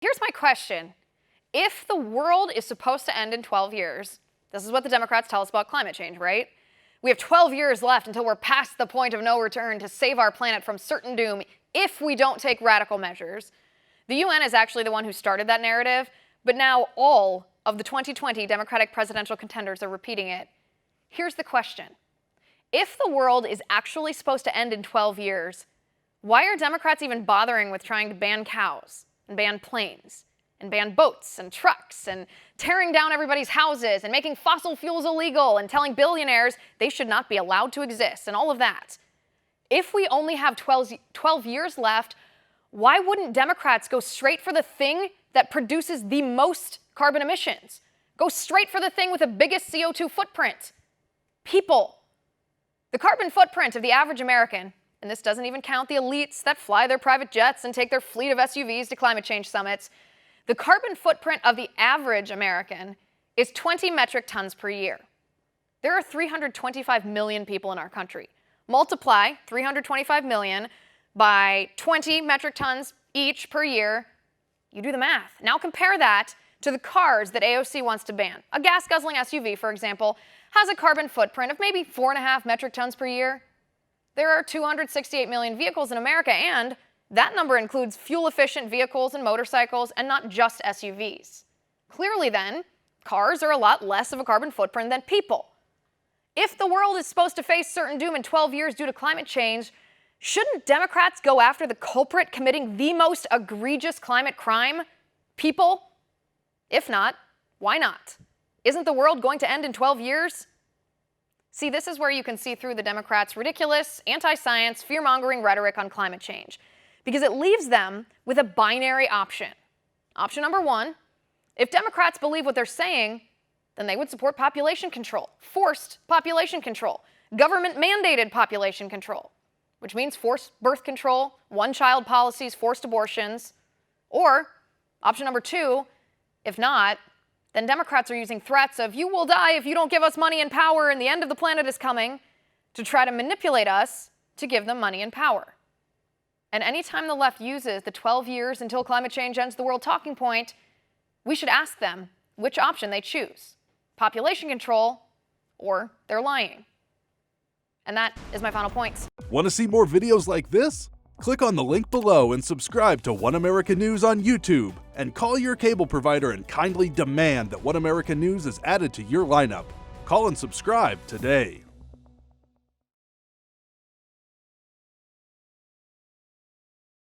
Here's my question. If the world is supposed to end in 12 years, this is what the Democrats tell us about climate change, right? We have 12 years left until we're past the point of no return to save our planet from certain doom if we don't take radical measures. The UN is actually the one who started that narrative, but now all of the 2020 Democratic presidential contenders are repeating it. Here's the question. If the world is actually supposed to end in 12 years, why are Democrats even bothering with trying to ban cows and ban planes and ban boats and trucks and tearing down everybody's houses and making fossil fuels illegal and telling billionaires they should not be allowed to exist and all of that? If we only have 12 years left, why wouldn't Democrats go straight for the thing that produces the most carbon emissions? Go straight for the thing with the biggest CO2 footprint. People. The carbon footprint of the average American, and this doesn't even count the elites that fly their private jets and take their fleet of SUVs to climate change summits, the carbon footprint of the average American is 20 metric tons per year. There are 325 million people in our country. Multiply 325 million by 20 metric tons each per year, you do the math. Now compare that to the cars that AOC wants to ban. A gas-guzzling SUV, for example, has a carbon footprint of maybe 4.5 metric tons per year. There are 268 million vehicles in America, and that number includes fuel-efficient vehicles and motorcycles, and not just SUVs. Clearly, then, cars are a lot less of a carbon footprint than people. If the world is supposed to face certain doom in 12 years due to climate change, shouldn't Democrats go after the culprit committing the most egregious climate crime? People? If not, why not? Isn't the world going to end in 12 years? See, this is where you can see through the Democrats' ridiculous, anti-science, fear-mongering rhetoric on climate change, because it leaves them with a binary option. Option number one, if Democrats believe what they're saying, then they would support population control, forced population control, government-mandated population control, which means forced birth control, one-child policies, forced abortions. Or option number two, if not, then Democrats are using threats of you will die if you don't give us money and power and the end of the planet is coming to try to manipulate us to give them money and power. And anytime the left uses the 12 years until climate change ends the world talking point, we should ask them which option they choose, population control or they're lying. And that is my final point. Want to see more videos like this? Click on the link below and subscribe to One America News on YouTube, and call your cable provider and kindly demand that One America News is added to your lineup. Call and subscribe today.